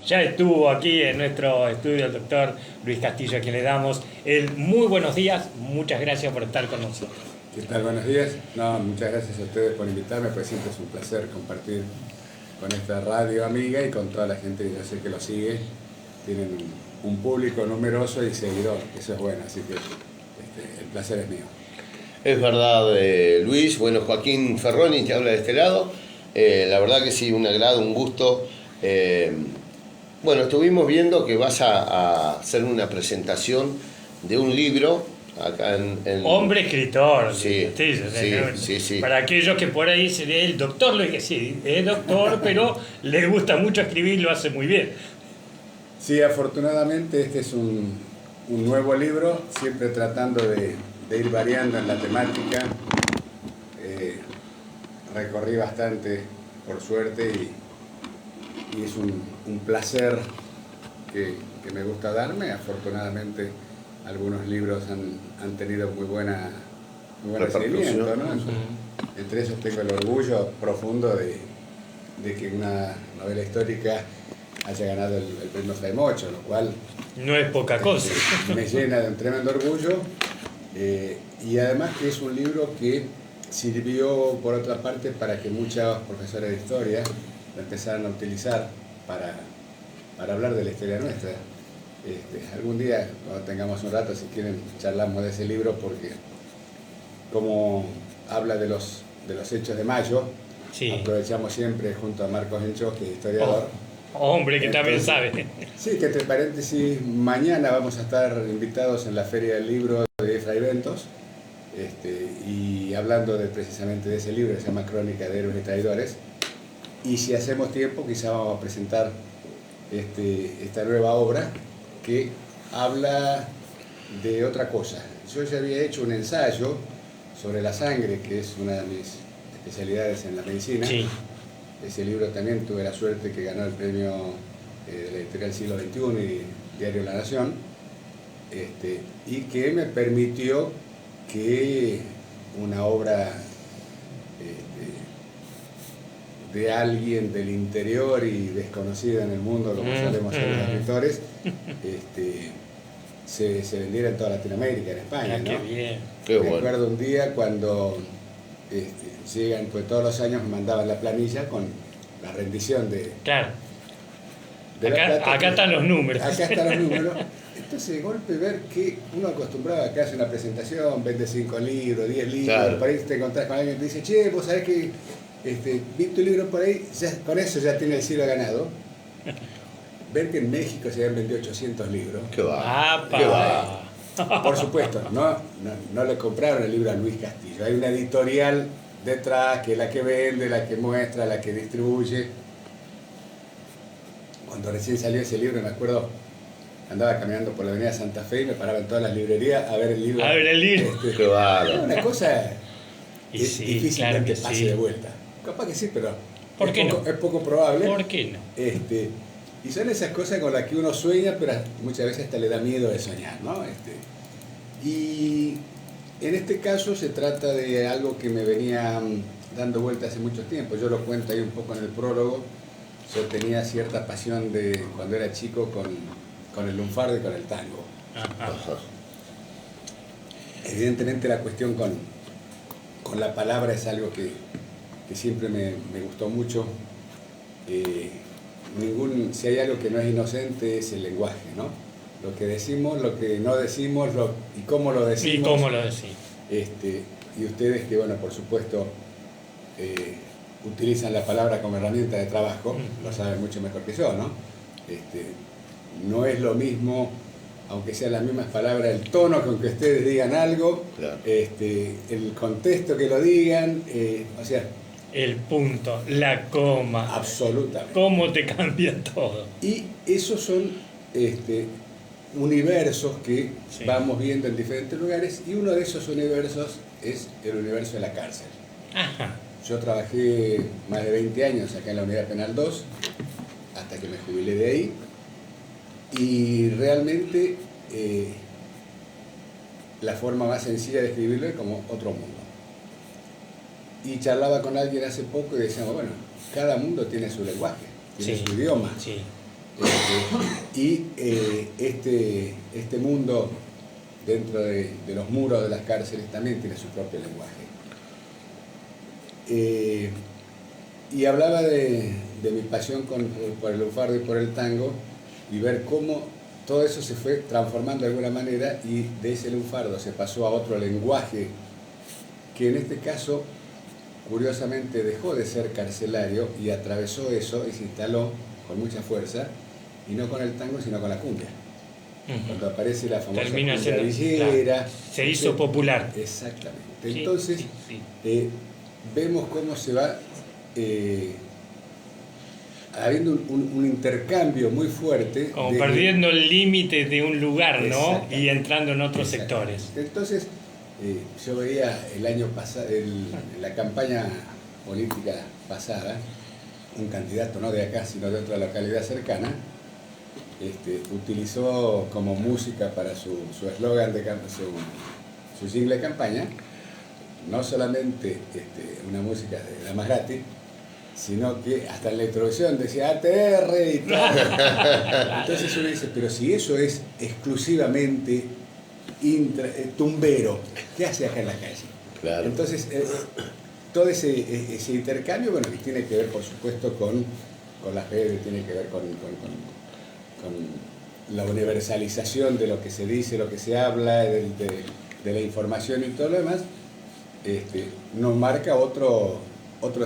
Ya estuvo aquí en nuestro estudio el doctor Luis Castillo, a quien le damos el muy buenos días. Muchas gracias por estar con nosotros. ¿Qué tal? Buenos días. No, muchas gracias a ustedes por invitarme, pues siempre es un placer compartir con esta radio amiga y con toda la gente que yo sé que lo sigue. Tienen un público numeroso y seguidor, eso es bueno, así que el placer es mío. Es verdad, Luis. Bueno, Joaquín Ferroni te habla de este lado. La verdad que sí, un agrado, un gusto. Bueno, estuvimos viendo que vas a hacer una presentación de un libro acá en... Hombre escritor. Sí, Castillo, sí. Para aquellos que por ahí se ve el doctor, sí, es doctor, pero le gusta mucho escribir, lo hace muy bien. Sí, afortunadamente este es un nuevo libro, siempre tratando de ir variando en la temática. Recorrí bastante, por suerte, y es un placer que me gusta darme. Afortunadamente algunos libros han tenido muy buen recibimiento, ¿no? Entre esos tengo el orgullo profundo de que una novela histórica haya ganado el premio Femocho, lo cual no es poca cosa. Me llena de un tremendo orgullo, y además que es un libro que sirvió por otra parte para que muchos profesores de historia lo empezaran a utilizar para hablar de la historia nuestra. Algún día, cuando tengamos un rato, si quieren, charlamos de ese libro, porque como habla de los hechos de mayo, sí, aprovechamos siempre junto a Marcos Enchos, que es historiador. Hombre, que también sabe. Sí, que entre paréntesis, mañana vamos a estar invitados en la Feria del Libro de Fray Bentos, y hablando precisamente de ese libro, que se llama Crónica de Héroes y Traidores. Y si hacemos tiempo, quizá vamos a presentar esta nueva obra que habla de otra cosa. Yo ya había hecho un ensayo sobre la sangre, que es una de mis especialidades en la medicina. Sí. Ese libro también tuve la suerte que ganó el premio de la editorial Siglo XXI y Diario La Nación, y que me permitió que una obra de alguien del interior y desconocida en el mundo, como solemos ser los escritores, se vendiera en toda Latinoamérica, en España, ¿no? Qué bien. Qué bueno. Recuerdo un día cuando llegan, pues todos los años me mandaban la planilla con la rendición de... Claro. De acá están los números. Acá están los números. Entonces, de golpe, ver que uno acostumbraba a que hace una presentación, vende 5 libros, 10 libros, claro, por ahí te encontrás con alguien que te dice, che, vos sabés que vi tu libro por ahí, ya, con eso ya tiene el siglo ganado. Ver que en México se habían vendido 800 libros. ¡Qué va! ¡Apa! ¡Qué va! Por supuesto, no le compraron el libro a Luis Castillo. Hay una editorial detrás que es la que vende, la que muestra, la que distribuye. Cuando recién salió ese libro, me acuerdo, andaba caminando por la avenida Santa Fe y me paraba en todas las librerías a ver el libro. A ver el libro. ¡Qué bárbaro! Era una cosa sí, difícilmente claro pase sí. de vuelta. Capaz que sí, pero ¿por qué no? Es poco probable. ¿Por qué no? Y son esas cosas con las que uno sueña, pero muchas veces hasta le da miedo de soñar, ¿no? Y en este caso se trata de algo que me venía dando vuelta hace mucho tiempo. Yo lo cuento ahí un poco en el prólogo. Yo tenía cierta pasión de cuando era chico con el lunfardo y con el tango. Ajá. Evidentemente la cuestión con la palabra es algo que siempre me gustó mucho. Si hay algo que no es inocente es el lenguaje, ¿no? Lo que decimos, lo que no decimos, y cómo lo decimos. Y cómo lo decimos. Y ustedes que, bueno, por supuesto, utilizan la palabra como herramienta de trabajo, lo saben mucho mejor que yo, ¿no? No es lo mismo, aunque sean las mismas palabras, el tono con que ustedes digan algo, claro, el contexto que lo digan, o sea... El punto, la coma. Absolutamente. Cómo te cambia todo. Y esos son universos que sí, vamos viendo en diferentes lugares, y uno de esos universos es el universo de la cárcel. Ajá. Yo trabajé más de 20 años acá en la Unidad Penal 2, hasta que me jubilé de ahí, y realmente la forma más sencilla de escribirlo es como otro mundo. Y charlaba con alguien hace poco y decíamos, bueno, cada mundo tiene su lenguaje, tiene su idioma. Sí. Este mundo dentro de los muros de las cárceles también tiene su propio lenguaje. Y hablaba de mi pasión por el lunfardo y por el tango, y ver cómo todo eso se fue transformando de alguna manera, y de ese lunfardo se pasó a otro lenguaje que en este caso curiosamente dejó de ser carcelario y atravesó eso y se instaló con mucha fuerza, y no con el tango sino con la cumbia. Cuando aparece la famosa cumbia villera, claro, se hizo popular. Exactamente. Sí, Entonces sí. Vemos cómo se va habiendo un intercambio muy fuerte. Como perdiendo el límite de un lugar, ¿no? Y entrando en otros sectores. Entonces, yo veía el año pasado, en la campaña política pasada, un candidato no de acá, sino de otra localidad cercana, utilizó como música para su eslogan de su jingle de campaña, no solamente una música de la más gratis, sino que hasta en la introducción decía ATR y tal. Entonces uno dice, pero si eso es exclusivamente tumbero, ¿qué hace acá en la calle? Claro. Entonces, todo ese intercambio, bueno, que tiene que ver, por supuesto, con las redes, tiene que ver con la universalización de lo que se dice, lo que se habla, de la información y todo lo demás, nos marca otro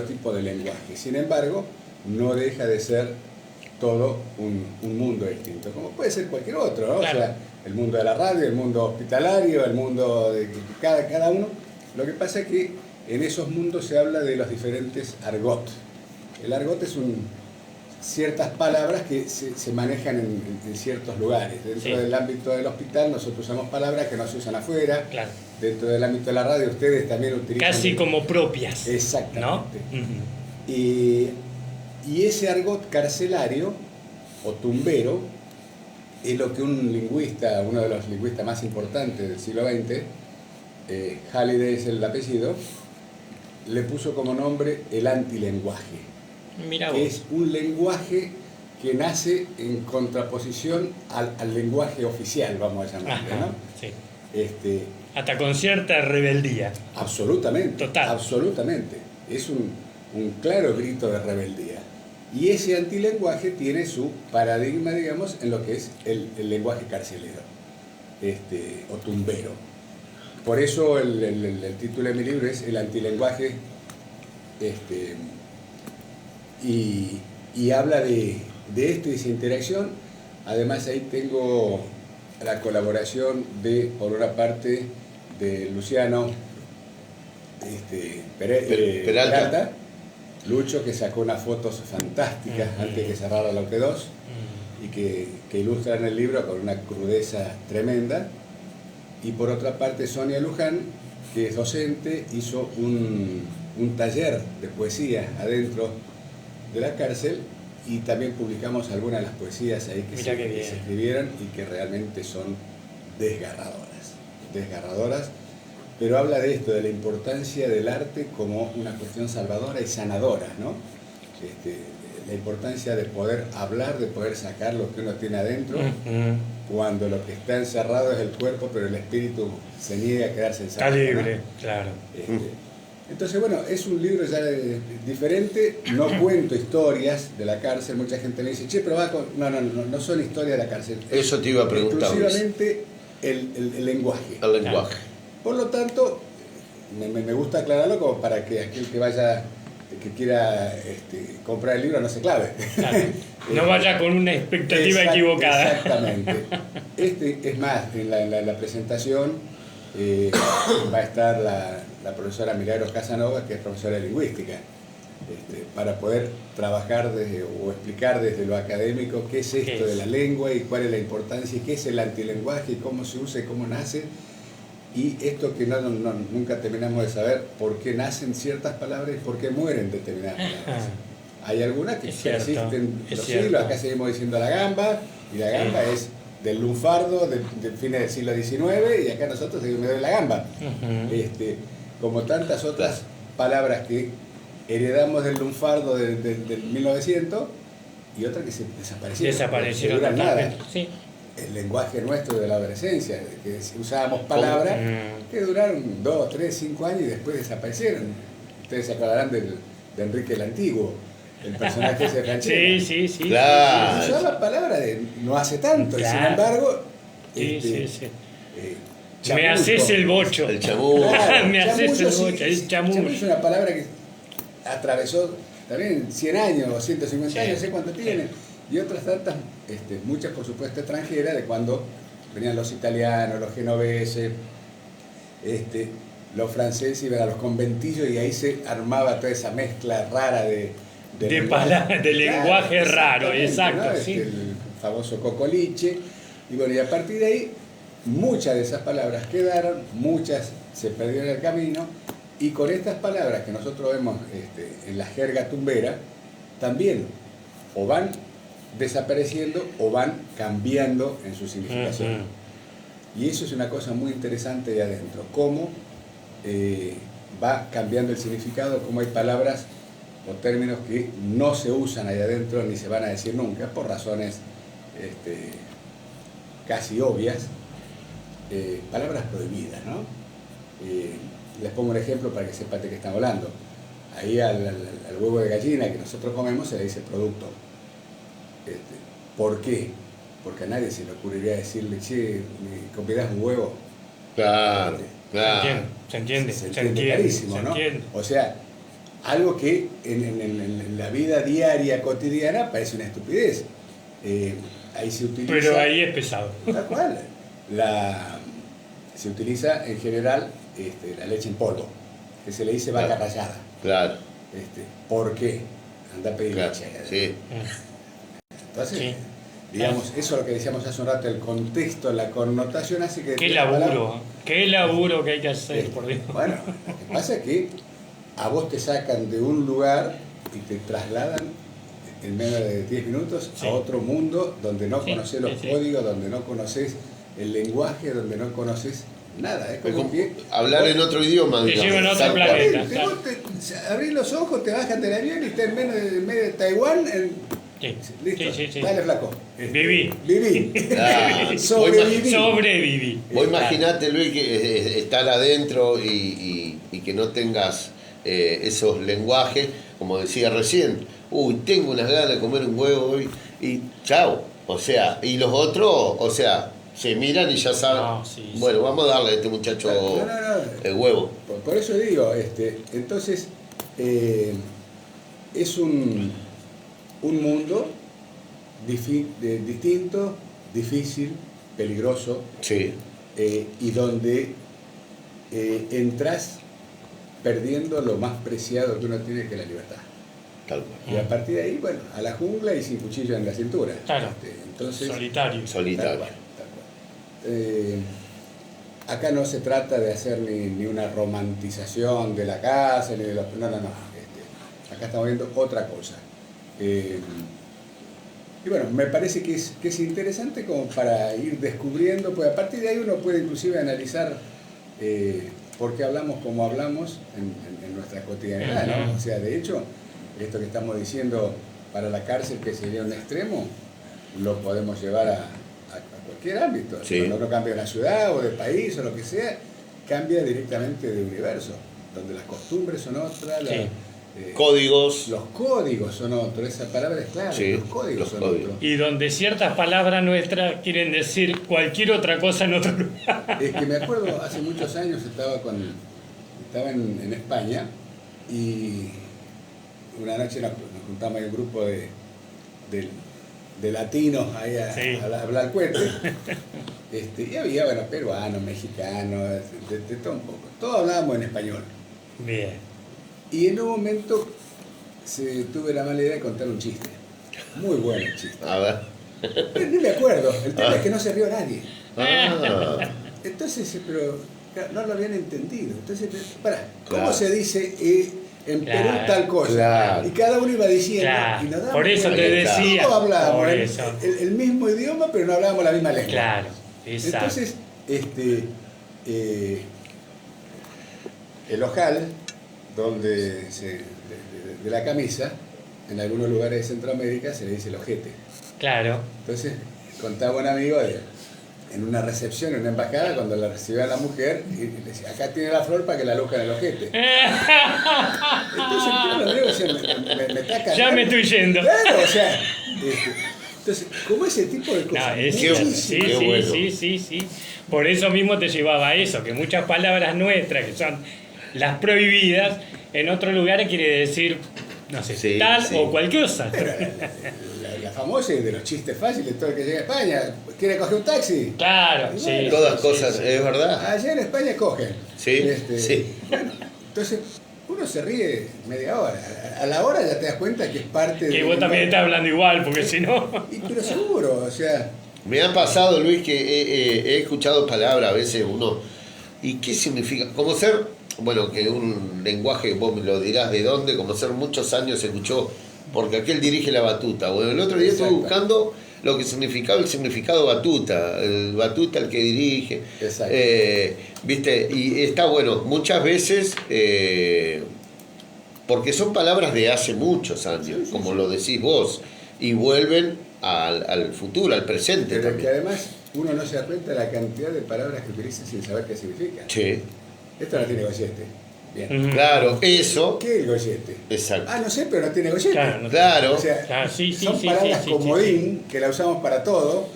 tipo de lenguaje. Sin embargo, no deja de ser todo un mundo distinto, como puede ser cualquier otro, ¿no? Claro. O sea, el mundo de la radio, el mundo hospitalario, el mundo de cada uno. Lo que pasa es que en esos mundos se habla de los diferentes argot. El argot es ciertas palabras que se manejan en ciertos lugares. Dentro del ámbito del hospital nosotros usamos palabras que no se usan afuera. Claro. Dentro del ámbito de la radio ustedes también utilizan... Casi como propias. Exactamente. ¿No? Y ese argot carcelario o tumbero es lo que un lingüista, uno de los lingüistas más importantes del siglo XX, Halliday es el apellido, le puso como nombre el antilenguaje. Mirá vos. Es un lenguaje que nace en contraposición al lenguaje oficial, vamos a llamarlo, ¿no? Sí. Hasta con cierta rebeldía. Absolutamente. Total. Absolutamente. Es un claro grito de rebeldía. Y ese antilenguaje tiene su paradigma, digamos, en lo que es el lenguaje carcelero, o tumbero. Por eso el título de mi libro es El antilenguaje, y habla de esto y de esa interacción. Además ahí tengo la colaboración por una parte, de Luciano Peralta, Lucho, que sacó unas fotos fantásticas antes de que cerrara la OQ2 y que ilustran el libro con una crudeza tremenda. Y por otra parte Sonia Luján, que es docente, hizo un taller de poesía adentro de la cárcel, y también publicamos algunas de las poesías ahí que se escribieron y que realmente son desgarradoras, pero habla de esto, de la importancia del arte como una cuestión salvadora y sanadora, ¿no? La importancia de poder hablar, de poder sacar lo que uno tiene adentro, cuando lo que está encerrado es el cuerpo, pero el espíritu se niega a quedarse encerrado. Está libre, ¿no? Claro. Entonces, bueno, es un libro ya diferente, no cuento historias de la cárcel. Mucha gente me dice, che, pero no son historias de la cárcel. Eso te iba a preguntar. Exclusivamente el lenguaje. El lenguaje. Por lo tanto, me gusta aclararlo como para que aquel que quiera comprar el libro no se clave. Claro. No vaya con una expectativa equivocada. Exactamente. Es más, en la presentación va a estar la profesora Milagros Casanova, que es profesora de lingüística, para poder trabajar o explicar desde lo académico qué es esto de la lengua y cuál es la importancia y qué es el antilenguaje y cómo se usa y cómo nace. Y esto que nunca terminamos de saber, por qué nacen ciertas palabras y por qué mueren determinadas palabras. Hay algunas que persisten los siglos, acá seguimos diciendo la gamba, y la gamba es del lunfardo del fines del siglo XIX, y acá nosotros seguimos de la gamba. Como tantas otras palabras que heredamos del lunfardo del 1900, y otras que se desaparecieron. Desaparecieron No duran nada. totalmente. Sí. El lenguaje nuestro de la adolescencia, que usábamos palabras que duraron 2, 3, 5 años y después desaparecieron. Ustedes se acordarán de Enrique el Antiguo, el personaje ese de Franchella. Sí. Claro. Usaba palabras de no hace tanto, y sin Claro. embargo, Sí. chamullo. Me haces el bocho. El chamullo. Claro, Me haces chamullo, el sí, bocho, el chamullo. chamullo es una palabra que atravesó también 100 años o 150 años, no sé cuánto tiene, y otras tantas, muchas por supuesto extranjeras, de cuando venían los italianos, los genoveses, los franceses iban a los conventillos y ahí se armaba toda esa mezcla rara de lenguaje raro, exactamente, exacto, ¿no? sí. El famoso cocoliche, y bueno, y a partir de ahí muchas de esas palabras quedaron, muchas se perdieron en el camino, y con estas palabras que nosotros vemos en la jerga tumbera, también o van desapareciendo o van cambiando en su significación. Y eso es una cosa muy interesante de adentro, cómo va cambiando el significado, cómo hay palabras o términos que no se usan ahí adentro ni se van a decir nunca, por razones casi obvias, palabras prohibidas, ¿no? Les pongo un ejemplo para que sepan de qué estamos hablando. Ahí al huevo de gallina que nosotros comemos se le dice producto. ¿Por qué? Porque a nadie se le ocurriría decirle, che, ¿me convidás un huevo? Claro, claro. Se entiende. Clarísimo, ¿no? O sea, algo que en la vida diaria, cotidiana, parece una estupidez. Ahí se utiliza... Pero ahí es pesado. Tal cual. Se utiliza en general la leche en polvo, que se le dice vaca rallada. Claro. ¿Por qué? Anda a pedir leche. Sí. Entonces, Sí. digamos, eso es lo que decíamos hace un rato, el contexto, la connotación hace que... Qué laburo que hay que hacer, por Dios. Bueno, lo que pasa es que a vos te sacan de un lugar y te trasladan en menos de 10 minutos Sí. a otro mundo donde no Sí, conoces los sí. códigos, donde no conoces el lenguaje, donde no conoces nada. Es Es como como que... hablar en otro idioma, Te digamos. llevan a otro Tal cual. planeta. Vos te abrís los ojos, te bajan del avión y estás en medio de Taiwán. Sí. Listo, Sí. dale flaco. Viví. Ah, Sobreviví. Vos imaginate, Luis, que estar adentro y que no tengas esos lenguajes, como decía recién, uy, tengo unas ganas de comer un huevo hoy, y chao. O sea, y los otros, o sea, se miran y ya saben, No, sí. bueno, vamos a darle a este muchacho No. el huevo. Por eso digo, entonces, es un mundo distinto, difícil, peligroso, Sí, y donde entras perdiendo lo más preciado que uno tiene, que es la libertad. tal cual. Y a partir de ahí, bueno, a la jungla y sin cuchillo en la cintura. Claro. Entonces, Solitario. Solitario. tal cual. Acá no se trata de hacer ni una romantización de la casa, ni de los... No. Acá estamos viendo otra cosa. Y bueno, me parece que es interesante como para ir descubriendo, pues a partir de ahí uno puede inclusive analizar por qué hablamos como hablamos en nuestra cotidianidad, ¿no? O sea, de hecho, esto que estamos diciendo para la cárcel, que sería un extremo, lo podemos llevar a cualquier ámbito. Sí. Cuando uno cambia de una ciudad o de país o lo que sea, cambia directamente de universo, donde las costumbres son otras, Sí. Códigos. los códigos son otros, esa palabra es clave, Sí, los códigos los son códigos. otros. Y donde ciertas palabras nuestras quieren decir cualquier otra cosa en otro lugar. Es que me acuerdo, hace muchos años estaba en España y una noche nos juntamos en un grupo de latinos ahí Sí. a hablar cuete. Y había, bueno, peruanos, mexicanos, de todo un poco. Todos hablábamos en español. Bien. Y en un momento tuve la mala idea de contar un chiste. Muy bueno el chiste. A ver. Ni me acuerdo, el tema es que no se rió nadie. Ah, Entonces, pero claro, no lo habían entendido. Entonces, pará, ¿cómo Claro. se dice en Perú Claro, tal cosa? claro. Y cada uno iba diciendo. Claro. Y nos dábamos Por eso cuenta te que decía. todos hablábamos Por el, eso. el mismo idioma, pero no hablábamos la misma lengua. Claro. Exacto. Entonces, el ojal, donde de la camisa, en algunos lugares de Centroamérica se le dice el ojete. Claro. Entonces, contaba un amigo en una recepción, en una embajada, cuando la recibía la mujer, y le decía, acá tiene la flor para que la alojen en el ojete. Entonces, claro, digo, o sea, me está cagando. Ya me estoy yendo. Claro, o sea, entonces, como ese tipo de cosas. No, es Muchísimo. sí, Qué sí, bueno. sí. Por eso mismo te llevaba a eso, que muchas palabras nuestras, que son las prohibidas, en otros lugares quiere decir, no sé, Sí, tal sí. o cualquier cosa. La famosa de los chistes fáciles, todo el que llega a España, ¿quiere coger un taxi? Claro, Y sí. bueno, Todas sí, cosas, sí. es verdad. allá en España cogen. Sí, sí. Bueno, entonces, uno se ríe media hora. A la hora ya te das cuenta que es parte de... Que vos también estás hablando igual, porque si no... Pero seguro, o sea... Me ha pasado, Luis, que he escuchado palabras a veces uno. ¿Y qué significa? Como ser, bueno, que un lenguaje, vos me lo dirás de dónde, como ser muchos años se escuchó, porque aquel dirige la batuta. Bueno, el otro día estuve Exacto. buscando lo que significaba el significado batuta. El batuta, el que dirige. Exacto. ¿Viste? Y está bueno, muchas veces, porque son palabras de hace muchos años, Sí, como sí. lo decís vos, y vuelven al futuro, al presente Pero es que también. además uno no se da cuenta de la cantidad de palabras que utiliza sin saber qué significa. Sí, Esto no tiene gollete. Bien. Ujú. claro, eso, ¿Qué es el gollete? exacto. Ah, no sé, pero no tiene gollete. Claro, no- Claro, O sea, Ah, sí, son sí, palabras sí, comodín que la usamos para todo.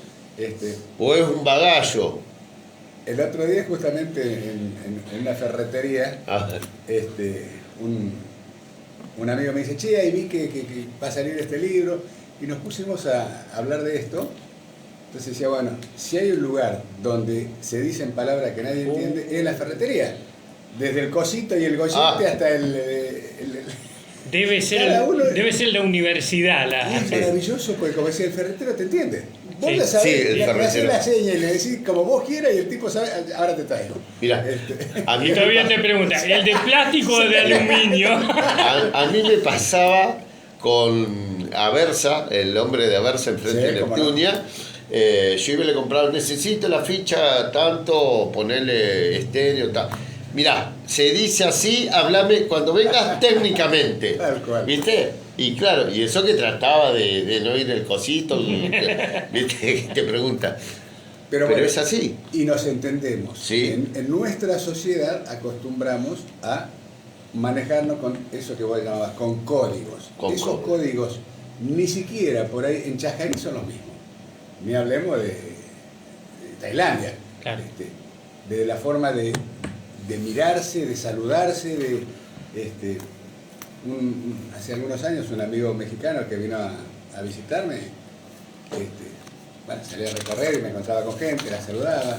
o es un bagallo. El otro día justamente en una ferretería, Ah, un amigo me dice, che, ahí vi que va a salir este libro, y nos pusimos a hablar de esto. Entonces decía, bueno, si hay un lugar donde se dicen palabras que nadie entiende, es la ferretería. Desde el cosito y el gollete hasta Debe ser, Cada uno- debe ser la universidad. Y es maravilloso porque como decía el ferretero te entiende. Vos Sí, ya sabés, sí, el le haces ferretero. la seña y le decís como vos quieras y el tipo sabe, ahora te traigo. Mira, a mí Y todavía te pregunta, ¿el de plástico o de aluminio? A mí me pasaba con Aversa, el hombre de Aversa enfrente Sí, de cómo Neptunia. Yo iba y le compraba, necesito la ficha tanto, ponerle estéreo, tal. Mirá, se dice así, hablame cuando vengas técnicamente. Tal cual. ¿Viste? Y claro, y eso que trataba de no ir el cosito, ¿viste? Te pregunta. Pero bueno, es así. y nos entendemos. Sí. En nuestra sociedad acostumbramos a manejarnos con eso que vos llamabas, con códigos. Con Esos códigos ni siquiera por ahí en Chajarí son los mismos. Ni hablemos de Tailandia. Claro. De la forma de mirarse, de saludarse, hace algunos años un amigo mexicano que vino a visitarme, bueno, salía a recorrer y me encontraba con gente, la saludaba,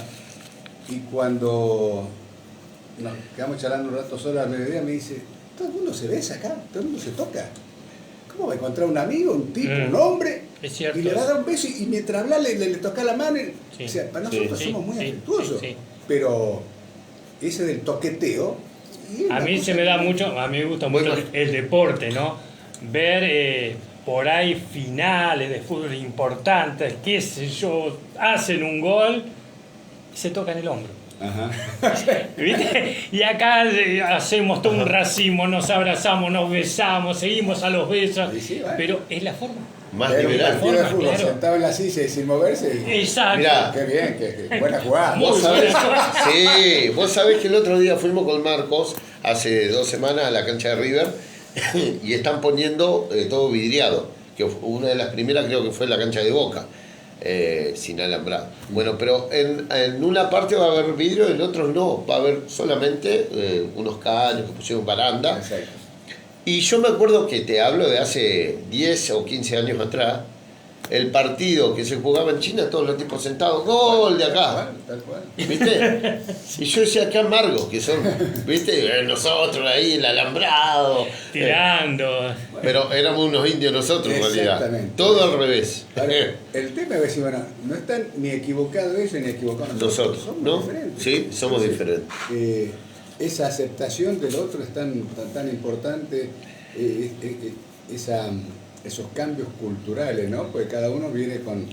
y cuando nos quedamos charlando un rato solo al mediodía me dice, todo el mundo se besa acá, todo el mundo se toca. ¿Cómo va a encontrar un amigo, un tipo, un hombre, Es cierto y le va a eso. dar un beso y mientras habla le toca la mano? Sí. O sea, para Sí, nosotros sí, somos muy sí, afectuosos, sí, sí. pero ese del toqueteo... y es A una mí cosa se me da que- mucho, a mí me gusta mucho Bueno. el deporte, ¿no? Ver por ahí finales de fútbol importantes, qué sé yo, hacen un gol y se tocan el hombro. Ajá. ¿Viste? Y acá hacemos todo un racimo, nos abrazamos, nos besamos, seguimos a los besos, Sí, sí, bueno. pero es la forma. Más Era un liberal. partido de forma, fútbol, claro. sentado en la silla y sin moverse. y- Exacto. Mirá. Qué bien, qué buena jugada. Muy Vos sabés, buena. sí, vos sabés que el otro día fuimos con Marcos, hace 2 semanas, a la cancha de River, y están poniendo todo vidriado, que una de las primeras creo que fue la cancha de Boca, sin alambrado. Bueno, pero en una parte va a haber vidrio, en otros no, va a haber solamente unos caños que pusieron baranda. Exacto. Y yo me acuerdo que te hablo de hace 10 o 15 años atrás, el partido que se jugaba en China, todos los tipos sentados, gol de acá. Tal cual. ¿Viste? Y yo decía, qué amargos que son, ¿viste? Nosotros ahí, el alambrado. Tirando. Pero éramos unos indios nosotros, en realidad. Exactamente. Todo al revés. Ahora, el tema es decir, bueno, no están ni equivocados ellos ni equivocados Nosotros, somos ¿no? diferentes. Sí, somos Entonces, diferentes. Esa aceptación del otro es tan importante, esos cambios culturales, ¿no? Porque cada uno viene con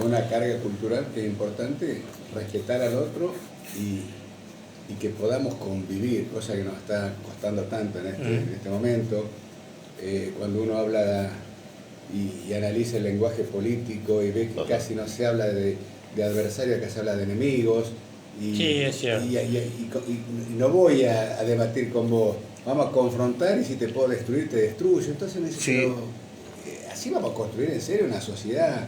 una carga cultural que es importante respetar al otro y que podamos convivir, cosa que nos está costando tanto en este momento. Cuando uno habla y analiza el lenguaje político y ve que casi no se habla de adversarios, que se habla de enemigos. Y, sí, es cierto. Y no voy a debatir con vos, vamos a confrontar y si te puedo destruir, te destruyo. Entonces me dice, Sí. pero así vamos a construir en serio una sociedad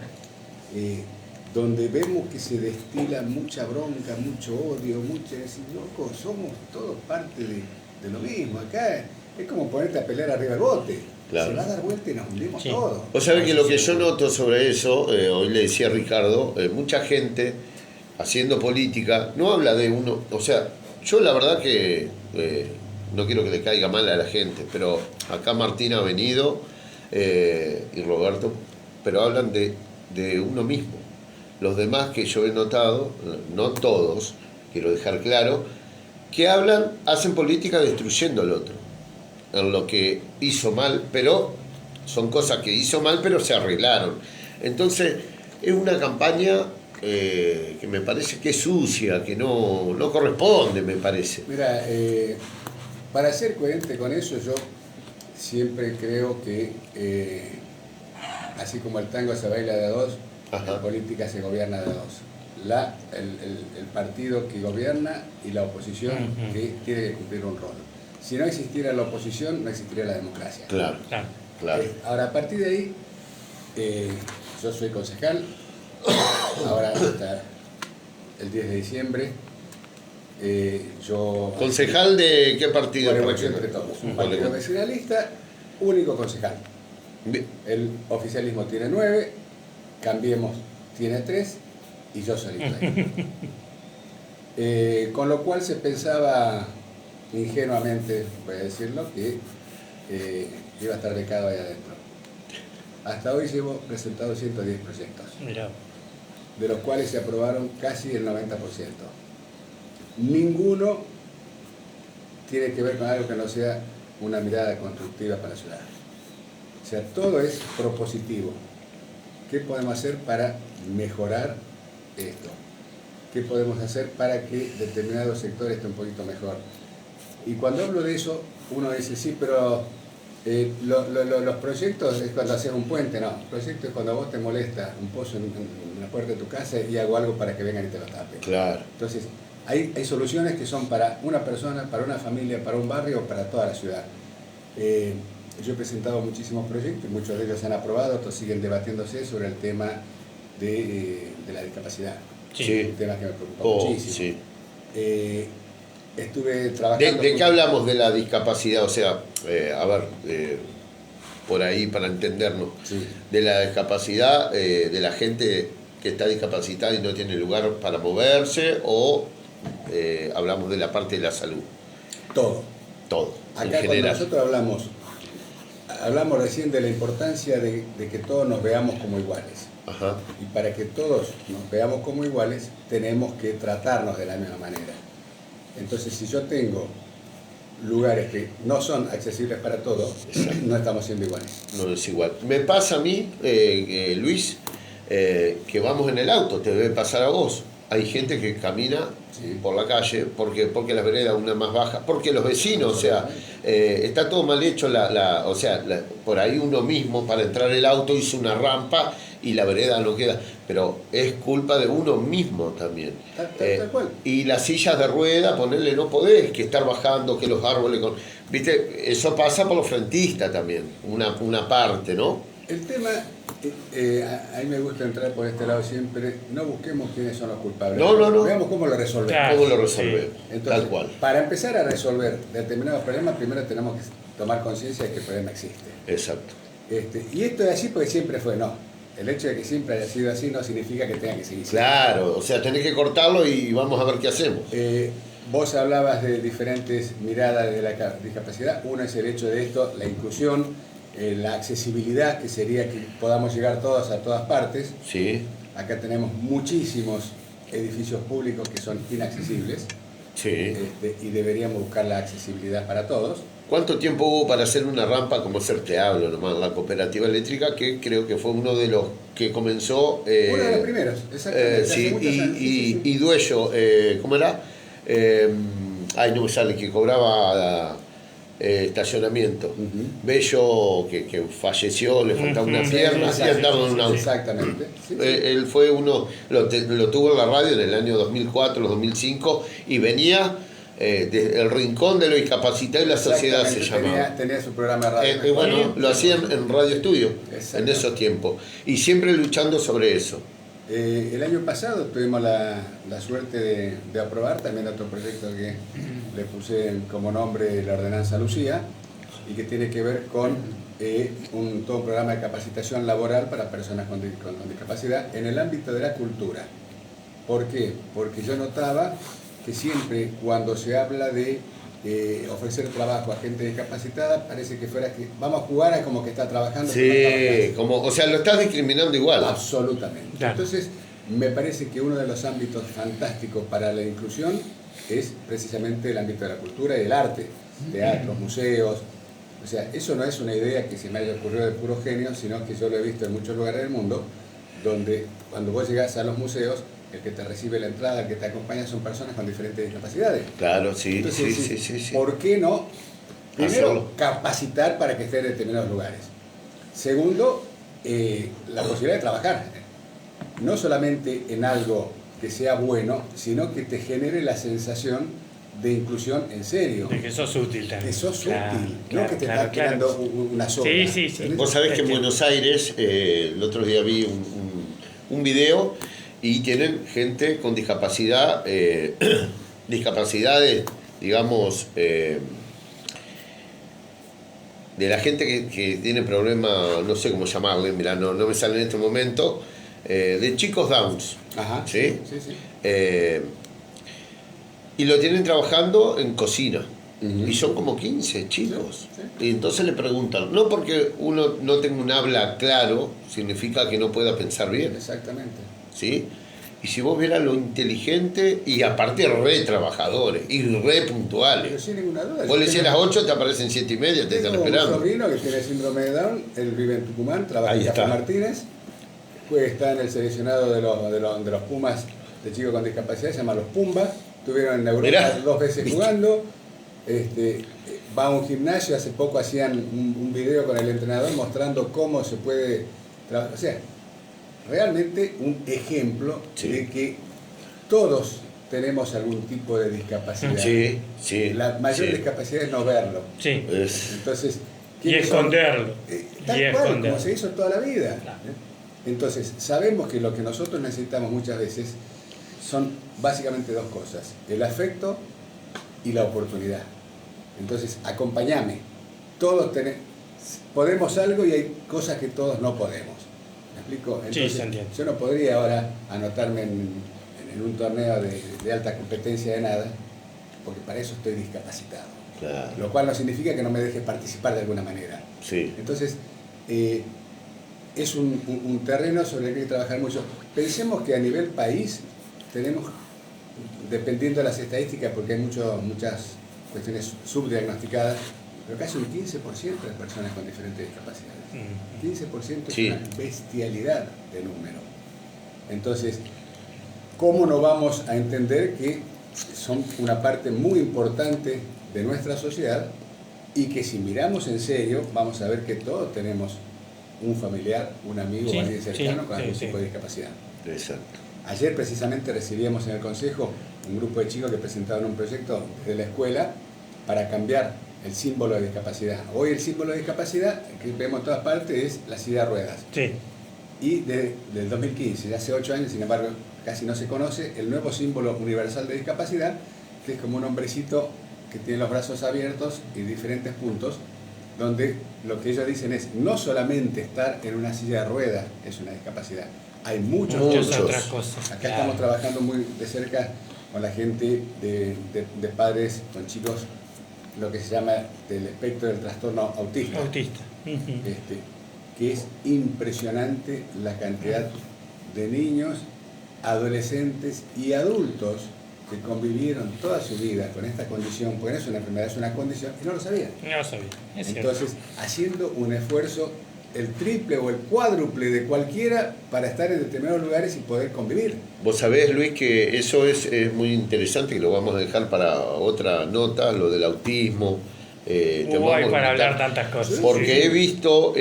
donde vemos que se destila mucha bronca, mucho odio, decir, loco, somos todos parte de lo mismo. Acá es como ponerte a pelear arriba del bote. Claro. Se va a dar vuelta y nos hundimos Sí. todos. Vos sabés que lo que yo noto sobre eso, hoy le decía a Ricardo, mucha gente haciendo política no habla de uno, o sea, yo la verdad que no quiero que le caiga mal a la gente, pero acá Martín ha venido y Roberto, pero hablan de uno mismo. Los demás que yo he notado, no todos, quiero dejar claro, que hacen política destruyendo al otro, en lo que hizo mal, pero son cosas que hizo mal, pero se arreglaron. Entonces, es una campaña que me parece que es sucia, que no corresponde, me parece. Mira, para ser coherente con eso, yo siempre creo que así como el tango se baila de a dos, Ajá. la política se gobierna de a dos. El partido que gobierna y la oposición que tiene que cumplir un rol. Si no existiera la oposición, no existiría la democracia. Claro, Claro. claro. Ahora, a partir de ahí, yo soy concejal, ahora hasta el 10 de diciembre, yo... ¿Concejal de qué partido? Por elección entre todos. Un partido vecinalista, único concejal. Bien. El oficialismo tiene 9, Cambiemos tiene 3 y yo solito ahí. Con lo cual se pensaba ingenuamente, voy a decirlo, que iba a estar becado ahí adentro. Hasta hoy llevo presentado 110 proyectos, Mirá. de los cuales se aprobaron casi el 90%. Ninguno tiene que ver con algo que no sea una mirada constructiva para la ciudad. O sea, todo es propositivo. ¿Qué podemos hacer para mejorar esto? ¿Qué podemos hacer para que determinado sector esté un poquito mejor? Y cuando hablo de eso, uno dice, sí, pero los proyectos es cuando haces un puente, no. El proyecto es cuando a vos te molesta un pozo en la puerta de tu casa y hago algo para que vengan y te lo tapen. Claro. Entonces, hay soluciones que son para una persona, para una familia, para un barrio o para toda la ciudad. Yo he presentado muchísimos proyectos, muchos de ellos se han aprobado, otros siguen debatiéndose sobre el tema de la discapacidad. Sí. Un tema que me preocupa muchísimo. Sí. Estuve trabajando... ¿De qué hablamos de la discapacidad? O sea, a ver, por ahí para entendernos. Sí. De la discapacidad de la gente que está discapacitada y no tiene lugar para moverse, o hablamos de la parte de la salud. Todo. Todo, en Acá cuando general. nosotros hablamos recién de la importancia de que todos nos veamos como iguales. Ajá. Y para que todos nos veamos como iguales, tenemos que tratarnos de la misma manera. Entonces, si yo tengo lugares que no son accesibles para todos, no estamos siendo iguales. No es igual. Me pasa a mí, Luis, que vamos en el auto, te debe pasar a vos. Hay gente que camina por la calle porque la vereda una más baja, porque los vecinos, o sea, está todo mal hecho, por ahí uno mismo para entrar el auto hizo una rampa y la vereda no queda, pero es culpa de uno mismo también. Tal cual. Y las sillas de rueda, ponerle no podés, que estar bajando, que los árboles ¿viste? Eso pasa por los frentistas también, una parte, ¿no? El tema, a mí me gusta entrar por este lado siempre, no busquemos quiénes son los culpables. No. Veamos cómo lo resolvemos. Claro. ¿Cómo lo resolvemos? Entonces, Tal cual. para empezar a resolver determinados problemas, primero tenemos que tomar conciencia de que el problema existe. Exacto. Y esto es así porque siempre fue, no. El hecho de que siempre haya sido así no significa que tenga que seguir siendo. Claro, o sea, tenés que cortarlo y vamos a ver qué hacemos. Vos hablabas de diferentes miradas de la discapacidad. Uno es el hecho de esto, la inclusión, la accesibilidad, que sería que podamos llegar todos a todas partes. Sí, Acá tenemos muchísimos edificios públicos que son inaccesibles sí. y deberíamos buscar la accesibilidad para todos. ¿Cuánto tiempo hubo para hacer una rampa, como ser te hablo nomás, la cooperativa eléctrica, que creo que fue uno de los que comenzó... Uno de los primeros, exactamente. Sí, hace muchos años, sí. y Duello, ¿cómo era? Ay, no me sale, que cobraba estacionamiento. Ujú. Bello, que falleció, le faltaba una pierna, y andaba en un auto. Exactamente. Sí, sí. Él fue uno, lo tuvo en la radio en el año 2004, 2005, y venía del rincón de los discapacitados y la sociedad se Exactamente, llamaba. tenía su programa de radio. Bueno, lo hacían en Radio Estudio en Exacto. esos tiempos, y siempre luchando sobre eso. El año pasado tuvimos la suerte de aprobar también otro proyecto que le puse como nombre la Ordenanza Lucía y que tiene que ver con todo un programa de capacitación laboral para personas con discapacidad en el ámbito de la cultura. ¿Por qué? Porque yo notaba que siempre cuando se habla de ofrecer trabajo a gente discapacitada, parece que fuera que vamos a jugar a como que está trabajando. Sí, o sea, lo estás discriminando igual. Absolutamente. Claro. Entonces, me parece que uno de los ámbitos fantásticos para la inclusión es precisamente el ámbito de la cultura y el arte, teatros, museos. O sea, eso no es una idea que se me haya ocurrido de puro genio, sino que yo lo he visto en muchos lugares del mundo, donde cuando vos llegás a los museos, el que te recibe la entrada, el que te acompaña son personas con diferentes discapacidades. Claro, sí, Entonces, sí. ¿por qué no? Primero, Hacerlo. capacitar para que esté en determinados lugares. Segundo, la posibilidad de trabajar. No solamente en algo que sea bueno, sino que te genere la sensación de inclusión en serio. De que sos útil también. Que sos Claro, útil, claro, no que te claro, está creando claro. una soga. Sí. ¿Entendés? Vos sabés que en Entiendo. Buenos Aires, el otro día vi un video y tienen gente con discapacidad, discapacidades, digamos, de la gente que tiene problemas, no sé cómo llamarle, mirá, no me sale en este momento, de chicos Downs. Ajá, ¿sí? sí. Y lo tienen trabajando en cocina. Ujú. Y son como 15 chicos. Sí. Y entonces le preguntan, no porque uno no tenga un habla claro, significa que no pueda pensar bien. Exactamente. ¿Sí? Y si vos vieras lo inteligente y aparte re trabajadores y re Pero puntuales. sin ninguna duda. Vos le Yo decís a las 8, te aparecen 7:30, te están tengo un esperando. sobrino que tiene síndrome de Down, él vive en Tucumán, trabaja Ahí en Café está. Martínez, pues está en el seleccionado de los Pumas de chicos con discapacidad, se llama los Pumbas, estuvieron en Europa Mirá. 2 veces jugando, va a un gimnasio, hace poco hacían un video con el entrenador mostrando cómo se puede trabajar, o sea, realmente un ejemplo Sí. de que todos tenemos algún tipo de discapacidad. Sí. La mayor sí. discapacidad es no verlo. Sí. Entonces, Y ¿quiénes son? esconderlo. Tal Y cual, esconderlo. como se hizo toda la vida. Claro. Entonces, sabemos que lo que nosotros necesitamos muchas veces son básicamente dos cosas, el afecto y la oportunidad. Entonces, acompáñame. Todos podemos algo y hay cosas que todos no podemos. ¿Me explico? Entonces, se entiende. yo no podría ahora anotarme en un torneo de alta competencia de nada, porque para eso estoy discapacitado. Claro. Lo cual no significa que no me deje participar de alguna manera. Sí. Entonces, es un terreno sobre el que hay que trabajar mucho. Pensemos que a nivel país tenemos, dependiendo de las estadísticas, porque hay muchas cuestiones subdiagnosticadas, pero casi un 15% de personas con diferentes discapacidades. 15% es Sí. una bestialidad de número. Entonces, ¿cómo no vamos a entender que son una parte muy importante de nuestra sociedad y que si miramos en serio vamos a ver que todos tenemos un familiar, un amigo Sí, o alguien cercano sí, con algún sí, tipo sí. de discapacidad? Exacto. Ayer precisamente recibíamos en el consejo un grupo de chicos que presentaron un proyecto de la escuela para cambiar el símbolo de discapacidad. Hoy el símbolo de discapacidad que vemos en todas partes es la silla de ruedas. Sí. Y del 2015, ya hace 8 años, sin embargo, casi no se conoce el nuevo símbolo universal de discapacidad, que es como un hombrecito que tiene los brazos abiertos y diferentes puntos, donde lo que ellos dicen es no solamente estar en una silla de ruedas es una discapacidad, hay muchas Muchas otras cosas. Acá claro. estamos trabajando muy de cerca con la gente de padres, con chicos, lo que se llama del espectro del trastorno autista. Autista. Que es impresionante la cantidad de niños, adolescentes y adultos que convivieron toda su vida con esta condición, porque no es una enfermedad, es una condición, y no lo sabían. No lo sabía. Es cierto. Entonces, haciendo un esfuerzo el triple o el cuádruple de cualquiera para estar en determinados lugares y poder convivir. Vos sabés, Luis, que eso es muy interesante, que lo vamos a dejar para otra nota, lo del autismo, te Hay vamos a para invitar. hablar tantas cosas. Porque Sí. he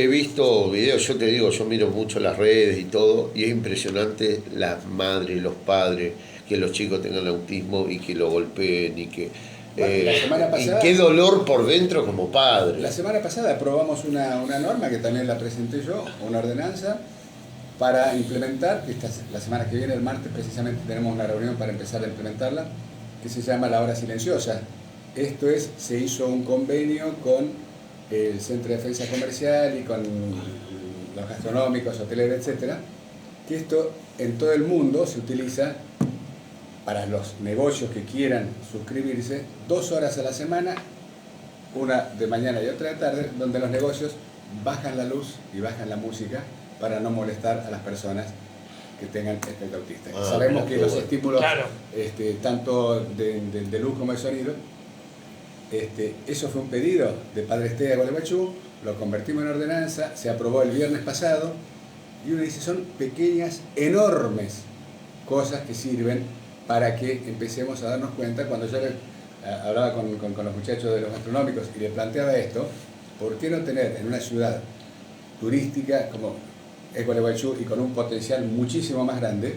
visto videos, yo te digo, yo miro mucho las redes y todo, y es impresionante las madres, los padres, que los chicos tengan autismo y que lo golpeen y que... La semana pasada- y qué dolor por dentro como padre. La semana pasada aprobamos una norma que también la presenté yo, una ordenanza, para implementar, que la semana que viene, el martes, precisamente tenemos una reunión para empezar a implementarla, que se llama la hora silenciosa. Esto es, se hizo un convenio con el Centro de Defensa Comercial y con los gastronómicos, hoteleros, etcétera, que esto en todo el mundo se utiliza para los negocios que quieran suscribirse 2 horas a la semana, una de mañana y otra de tarde, donde los negocios bajan la luz y bajan la música para no molestar a las personas que tengan espectro autista. Sabemos que los estímulos, Claro. tanto de luz como de sonido, eso fue un pedido de Padre Estea de Gualeguaychú, lo convertimos en ordenanza, se aprobó el viernes pasado, y uno dice, son pequeñas, enormes cosas que sirven para que empecemos a darnos cuenta. Cuando yo hablaba con los muchachos de los gastronómicos y le planteaba esto, ¿por qué no tener en una ciudad turística como es Gualeguaychú y con un potencial muchísimo más grande,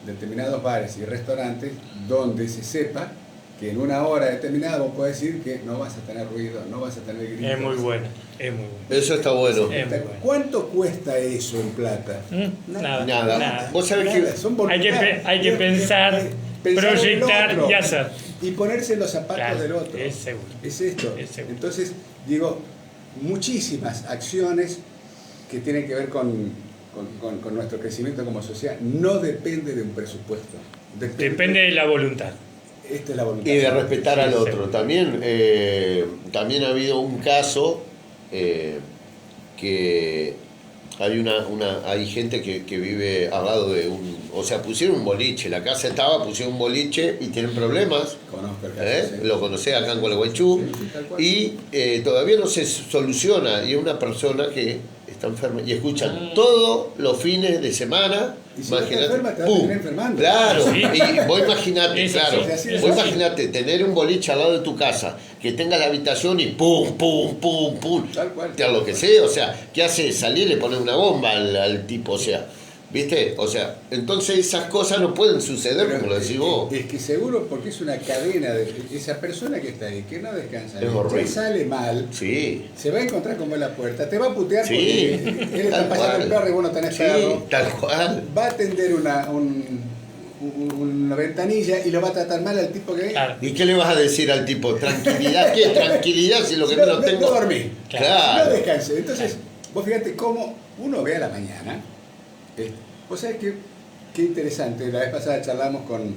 determinados bares y restaurantes donde se sepa que en una hora determinada vos podés decir que no vas a tener ruido, no vas a tener gritos? Es muy bueno, es muy bueno. Eso está bueno. Es muy bueno. ¿Cuánto cuesta eso en plata? Nada. Nada. Vos sabés que Son Hay que pensar, pensar en el proyectar otro y hacer. y ponerse en los zapatos Claro, del otro. es seguro. Es esto. Es seguro. Entonces, digo, muchísimas acciones que tienen que ver con nuestro crecimiento como sociedad. No depende de un presupuesto. Depende de la voluntad. Esta es la voluntad. Y de respetar al Sí, otro. seguro. También ha habido un caso que hay gente que vive al lado de o sea, pusieron un boliche, la casa estaba, pusieron un boliche y tienen problemas. Conozco el caso, sí. Lo conocés acá en Gualeguaychú, Sí, tal cual. y todavía no se soluciona, y es una persona que está enferma y escuchan todos los fines de semana. Y si no está enferma, te vas a ¡pum! terminar enfermando. Claro, Sí. y vos imaginate, Eso claro, sí, así es vos así. imaginate tener un boliche al lado de tu casa, que tengas la habitación y pum, pum, pum, pum, Tal cual. te lo que sea, o sea, ¿qué hace? Salir y le pone una bomba al tipo, o sea, ¿viste? O sea, entonces esas cosas no pueden suceder Pero como lo decís vos. Es que seguro, porque es una cadena de esa persona que está ahí, que no descansa, Es que horrible. sale mal, Sí. se va a encontrar como en la puerta, te va a putear Sí, porque él está tal pasando cual. el perro y vos no tenés Sí, perro, tal cual. va a atender una ventanilla y lo va a tratar mal al tipo que... Claro. ¿Y qué le vas a decir al tipo? ¿Tranquilidad? ¿Qué? ¿Tranquilidad si lo que menos tengo? No dormí, Claro. no descansé. Entonces, vos fíjate cómo uno ve a la mañana. Vos sabés qué interesante, la vez pasada charlamos con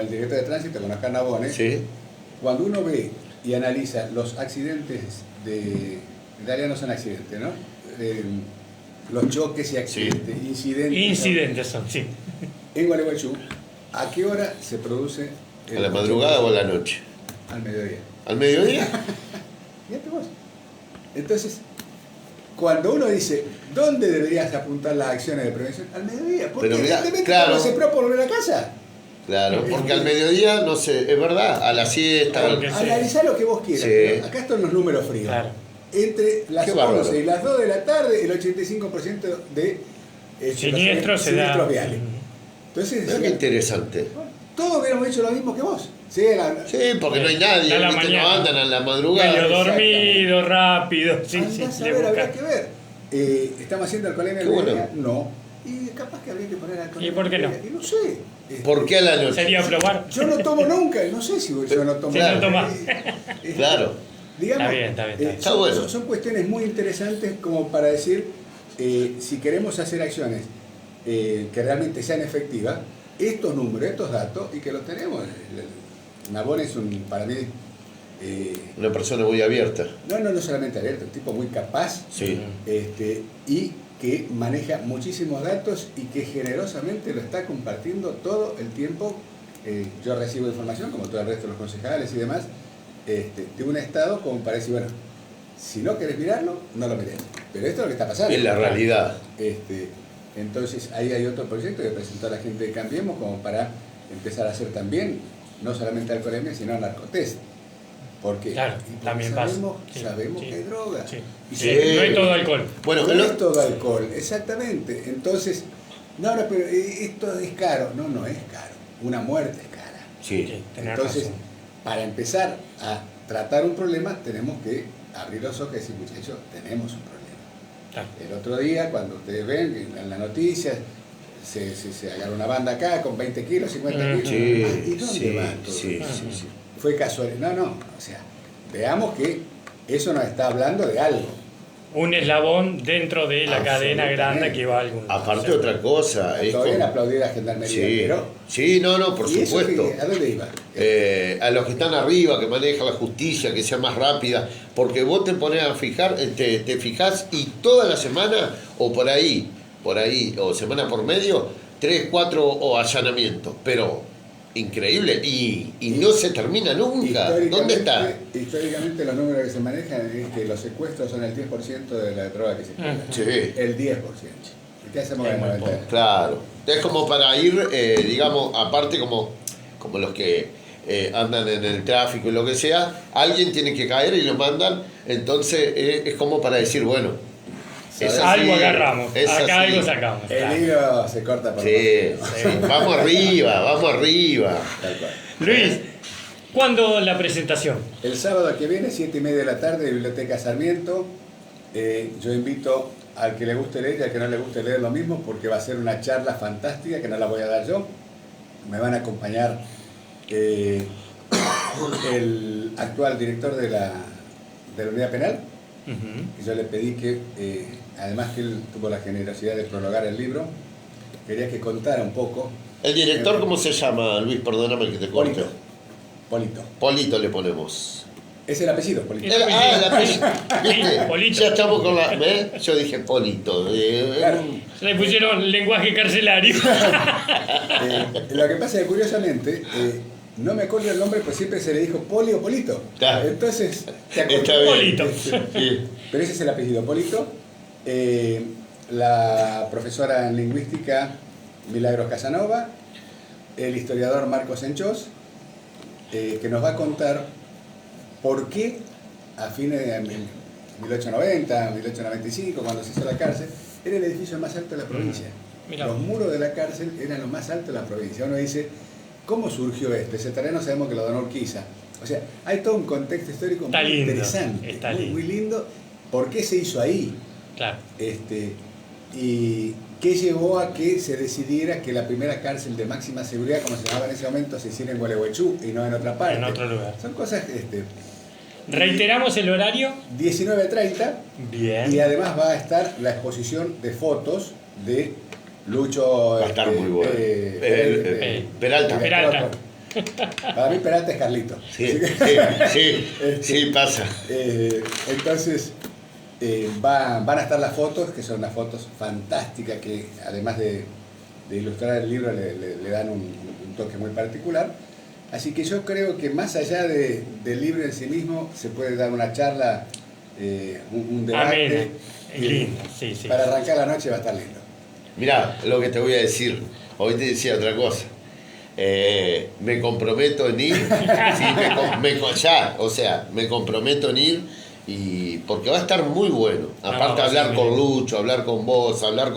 el director de tránsito, con Oscar Nabone. Sí. Cuando uno ve y analiza los accidentes en realidad no son accidentes, ¿no? Los choques y accidentes, Incidentes son, sí. en Gualeguaychú, ¿a qué hora se produce? ¿A la madrugada o a la noche? Al mediodía. ¿Al mediodía? Fíjate vos. Entonces, cuando uno dice, ¿dónde deberías apuntar las acciones de prevención? Al mediodía. Porque Pero mirá, evidentemente claro. cuando se por volver a casa. Claro, porque al mediodía, no sé, es verdad, a la siesta. Claro que sí. Analizá lo que vos quieras. Sí. Pero acá están los números fríos. Claro. Entre las Qué bárbaro. 11 y las 2 de la tarde, el 85% de Siniestros se da. siniestros viales. Entonces, Mirá qué decía, interesante. todos hubiéramos hecho lo mismo que vos. Sí, Sí, porque no hay nadie, A la ¿viste? No mañana. andan a la madrugada. Medio exactamente. dormido, rápido. Sí, Andá sí, a le saber, busca. habría que ver. ¿Estamos haciendo alcoholemia al Qué bueno. mediodía? No. Y capaz que habría que poner alcoholemia. ¿Y por qué no? al mediodía. Y no sé. ¿Por qué a la noche? Sería probar. Yo no tomo nunca, no sé si yo no tomo. Si no tomás. Claro. Digamos, Está bien, está bien, está bien. Está son, bueno. son cuestiones muy interesantes como para decir, si queremos hacer acciones que realmente sean efectivas, estos números, estos datos, y que los tenemos. Nabone es para mí, Una persona muy abierta. no solamente abierto, un tipo muy capaz, Sí. y que maneja muchísimos datos y que generosamente lo está compartiendo todo el tiempo. Yo recibo información, como todo el resto de los concejales y demás, de un estado como para decir, bueno, si no querés mirarlo, no lo mirés. Pero esto es lo que está pasando. Es la realidad. Entonces ahí hay otro proyecto que presentó la gente de Cambiemos como para empezar a hacer también, no solamente alcoholemia, sino narcotest. Porque Claro, también sabemos, pasa. Sí, sabemos sí, que hay droga. sí. Y Sí, sabemos- no es todo alcohol. Bueno, no es todo alcohol, exactamente. Entonces, no, pero esto es caro. No, no es caro. Una muerte es cara. sí. Sí, tenés Entonces, razón. para empezar a tratar un problema, tenemos que abrir los ojos y decir, muchachos, tenemos un problema. Claro. El otro día, cuando ustedes ven en las noticias, se agarró una banda acá con 20 kilos, 50 kilos. Sí, ¿Y dónde sí, va todo sí, eso? sí, sí. Fue casual. No, no. O sea, veamos que eso nos está hablando de algo. Un eslabón dentro de la cadena grande que va a algún lado. Aparte O sea, otra cosa, es Todo bien como- aplaudir a Gendarmería, Sí, pero... sí, no, por ¿y eso supuesto. ¿a dónde iba? A los que están arriba, que manejan la justicia, que sea más rápida, porque vos te pones a fijar, te fijás y toda la semana, o por ahí, o semana por medio, 3, 4 o allanamientos, pero increíble, y no se termina nunca. ¿Dónde está? Históricamente los números que se manejan es que los secuestros son el 10% de la droga que se compra. Sí, El 10%. ¿Y qué hacemos Es con el muy 90%? claro. Es como para ir, digamos, aparte como los que andan en el tráfico y lo que sea, alguien tiene que caer y lo mandan, entonces es como para decir, bueno, es así, algo agarramos, es acá así. algo sacamos. El claro. hilo se corta por Sí, lo sí, vamos arriba, vamos arriba. Tal cual. Luis, ¿cuándo la presentación? El sábado que viene, 7:30 de la tarde, Biblioteca Sarmiento. Yo invito al que le guste leer y al que no le guste leer lo mismo, porque va a ser una charla fantástica que no la voy a dar yo. Me van a acompañar el actual director de la unidad penal, y yo le pedí que, además que él tuvo la generosidad de prologar el libro, quería que contara un poco. ¿El director cómo se llama, Luis? Perdóname que te corte. Polito. Polito. Polito le ponemos. Es el apellido, Polito. El apellido. El apellido. ¿Viste? Sí, Polito. Ya estamos con la... ¿ves? Yo dije Polito. Claro. Le pusieron lenguaje carcelario. Lo que pasa es que curiosamente, no me acuerdo el nombre, pues siempre se le dijo Poli o Polito. Claro. Entonces, te Está acordás. bien. Polito. Sí. Pero ese es el apellido, Polito. La profesora en lingüística Milagros Casanova, el historiador Marcos Enchós, que nos va a contar por qué a fines de 1890, 1895, cuando se hizo la cárcel, era el edificio más alto de la provincia. Mirá. Los muros de la cárcel eran los más altos de la provincia. Uno dice, ¿cómo surgió esto? Ese terreno sabemos que lo donó Urquiza. O sea, hay todo un contexto histórico Está muy lindo, interesante, está muy, lindo. muy lindo. ¿Por qué se hizo ahí? Claro. Y qué llevó a que se decidiera que la primera cárcel de máxima seguridad, como se llamaba en ese momento, se hiciera en Gualeguaychú y no en otra parte. En otro lugar. Son cosas, Reiteramos el horario. 19:30, Bien. y además va a estar la exposición de fotos de Lucho. Va a estar muy bueno. Peralta. Peralta. Para mí Peralta es Carlito. Sí, sí, pasa. Entonces, van a estar las fotos, que son unas fotos fantásticas que además de ilustrar el libro le dan un toque muy particular. Así que yo creo que más allá del libro en sí mismo, se puede dar una charla, un debate. Amena. y Lindo, sí, sí. Para arrancar la noche va a estar lindo. Mirá, lo que te voy a decir. Hoy te decía otra cosa. Me comprometo en ir. Sí, me comprometo en ir. Y porque va a estar muy bueno. Aparte va a hablar ser con bien. Lucho, hablar con vos, hablar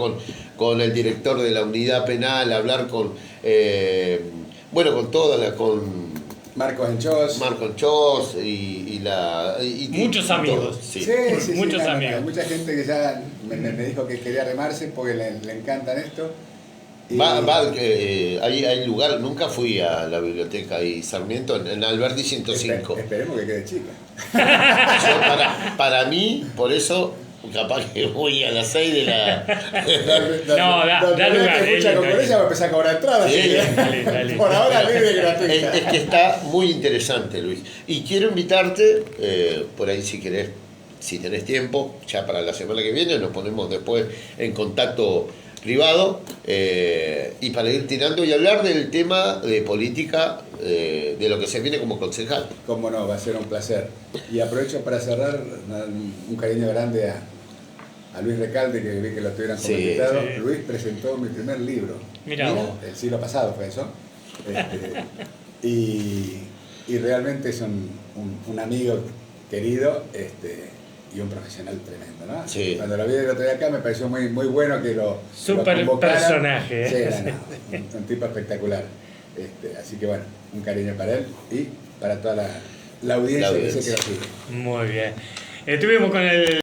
con el director de la unidad penal, hablar con con Marcos Enchós. Marco Chos y Muchos amigos. Sí. Muchos no, amigos. hay mucha gente que ya me dijo que quería remarse porque le encantan esto. Y- Hay lugar, nunca fui a la biblioteca y Sarmiento en Alberdi 105. Esperemos que quede chica. Yo para mí, por eso, capaz que voy a las 6 de la... No, da lugar, Que mucha lindo, concurrencia lindo. va a empezar a cobrar entrada. Sí, así que dale. por ahora libre y gratuita. Es que está muy interesante, Luis. Y quiero invitarte, por ahí si querés, si tenés tiempo, ya para la semana que viene, nos ponemos después en contacto privado, y para ir tirando y hablar del tema de política, de lo que se viene como concejal. Cómo no, va a ser un placer. Y aprovecho para cerrar un cariño grande a Luis Recalde, que vi que lo tuvieran como Sí, invitado. sí. Luis presentó mi primer libro. Mirá vos. El siglo pasado fue eso. Y y realmente es un amigo querido y un profesional tremendo, ¿no? Sí. Cuando lo vi el otro día acá me pareció muy, muy bueno que lo Súper convocaran. personaje. Sí, un tipo espectacular. Así que bueno, un cariño para él y para toda la audiencia que sé que lo sigue. Muy bien. Estuvimos con el